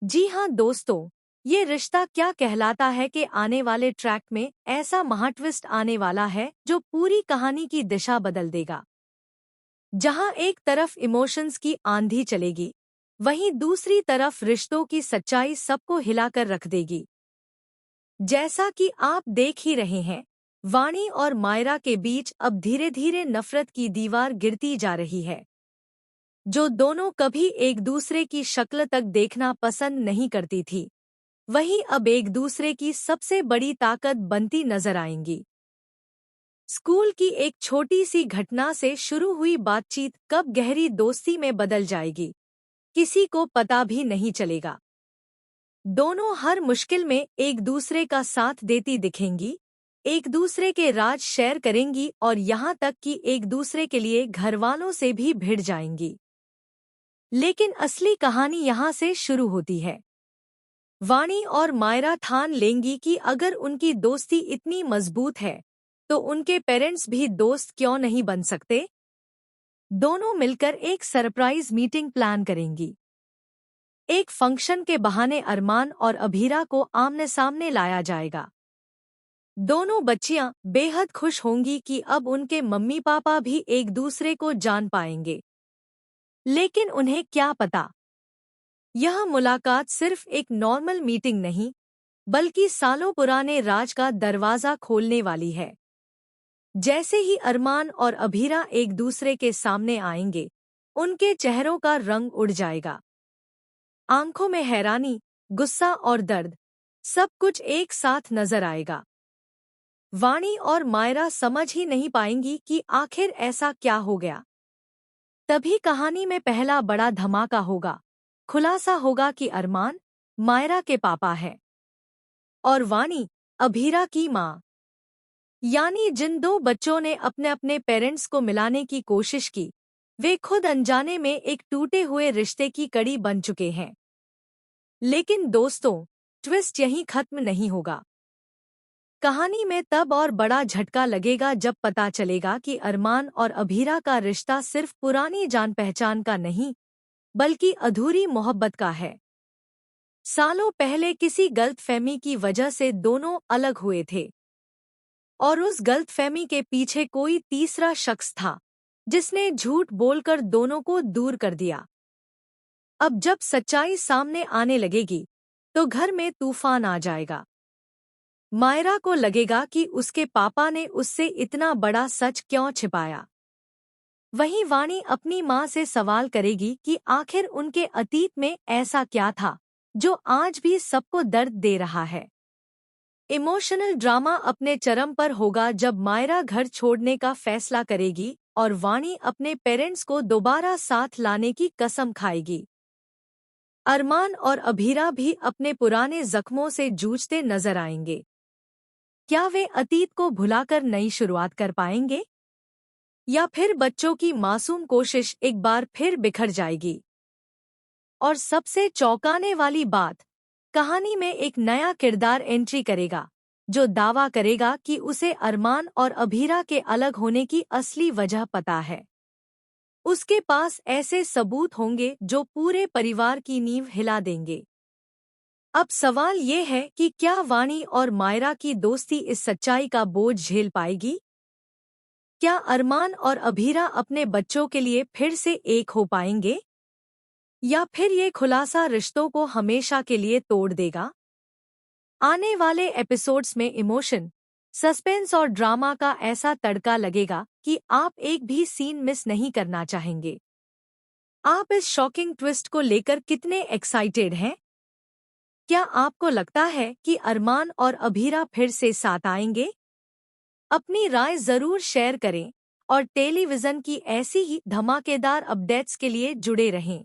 जी हाँ दोस्तों, ये रिश्ता क्या कहलाता है कि आने वाले ट्रैक में ऐसा महाट्विस्ट आने वाला है जो पूरी कहानी की दिशा बदल देगा। जहाँ एक तरफ इमोशंस की आंधी चलेगी, वहीं दूसरी तरफ रिश्तों की सच्चाई सबको हिलाकर रख देगी। जैसा कि आप देख ही रहे हैं, वाणी और मायरा के बीच अब धीरे धीरे नफरत की दीवार गिरती जा रही है। जो दोनों कभी एक दूसरे की शक्ल तक देखना पसंद नहीं करती थी, वही अब एक दूसरे की सबसे बड़ी ताकत बनती नजर आएंगी। स्कूल की एक छोटी सी घटना से शुरू हुई बातचीत कब गहरी दोस्ती में बदल जाएगी, किसी को पता भी नहीं चलेगा। दोनों हर मुश्किल में एक दूसरे का साथ देती दिखेंगी, एक दूसरे के राज शेयर करेंगी और यहाँ तक कि एक दूसरे के लिए घरवालों से भी भिड़ जाएंगी। लेकिन असली कहानी यहाँ से शुरू होती है। वाणी और मायरा ठान लेंगी कि अगर उनकी दोस्ती इतनी मजबूत है, तो उनके पेरेंट्स भी दोस्त क्यों नहीं बन सकते। दोनों मिलकर एक सरप्राइज मीटिंग प्लान करेंगी। एक फंक्शन के बहाने अरमान और अभीरा को आमने सामने लाया जाएगा। दोनों बच्चियां बेहद खुश होंगी कि अब उनके मम्मी पापा भी एक दूसरे को जान पाएंगे। लेकिन उन्हें क्या पता, यह मुलाकात सिर्फ एक नॉर्मल मीटिंग नहीं, बल्कि सालों पुराने राज का दरवाजा खोलने वाली है। जैसे ही अरमान और अभीरा एक दूसरे के सामने आएंगे, उनके चेहरों का रंग उड़ जाएगा। आंखों में हैरानी, गुस्सा और दर्द, सब कुछ एक साथ नजर आएगा। वाणी और मायरा समझ ही नहीं पाएंगी कि आखिर ऐसा क्या हो गया। तभी कहानी में पहला बड़ा धमाका होगा। खुलासा होगा कि अरमान मायरा के पापा हैं और वाणी अभीरा की माँ। यानी जिन दो बच्चों ने अपने अपने पेरेंट्स को मिलाने की कोशिश की, वे खुद अनजाने में एक टूटे हुए रिश्ते की कड़ी बन चुके हैं। लेकिन दोस्तों, ट्विस्ट यहीं खत्म नहीं होगा। कहानी में तब और बड़ा झटका लगेगा जब पता चलेगा कि अरमान और अभीरा का रिश्ता सिर्फ पुरानी जान पहचान का नहीं, बल्कि अधूरी मोहब्बत का है। सालों पहले किसी गलतफहमी की वजह से दोनों अलग हुए थे, और उस गलतफहमी के पीछे कोई तीसरा शख्स था, जिसने झूठ बोलकर दोनों को दूर कर दिया। अब जब सच्चाई सामने आने लगेगी, तो घर में तूफान आ जाएगा। मायरा को लगेगा कि उसके पापा ने उससे इतना बड़ा सच क्यों छिपाया। वहीं वाणी अपनी माँ से सवाल करेगी कि आखिर उनके अतीत में ऐसा क्या था जो आज भी सबको दर्द दे रहा है। इमोशनल ड्रामा अपने चरम पर होगा जब मायरा घर छोड़ने का फैसला करेगी और वाणी अपने पेरेंट्स को दोबारा साथ लाने की कसम खाएगी। अरमान और अभीरा भी अपने पुराने जख्मों से जूझते नजर आएंगे। क्या वे अतीत को भुलाकर नई शुरुआत कर पाएंगे, या फिर बच्चों की मासूम कोशिश एक बार फिर बिखर जाएगी। और सबसे चौंकाने वाली बात, कहानी में एक नया किरदार एंट्री करेगा, जो दावा करेगा कि उसे अरमान और अभीरा के अलग होने की असली वजह पता है। उसके पास ऐसे सबूत होंगे जो पूरे परिवार की नींव हिला देंगे। अब सवाल ये है कि क्या वाणी और मायरा की दोस्ती इस सच्चाई का बोझ झेल पाएगी? क्या अरमान और अभीरा अपने बच्चों के लिए फिर से एक हो पाएंगे, या फिर ये खुलासा रिश्तों को हमेशा के लिए तोड़ देगा? आने वाले एपिसोड्स में इमोशन, सस्पेंस और ड्रामा का ऐसा तड़का लगेगा कि आप एक भी सीन मिस नहीं करना चाहेंगे। आप इस शॉकिंग ट्विस्ट को लेकर कितने एक्साइटेड हैं? क्या आपको लगता है कि अरमान और अभीरा फिर से साथ आएंगे? अपनी राय जरूर शेयर करें और टेलीविजन की ऐसी ही धमाकेदार अपडेट्स के लिए जुड़े रहें।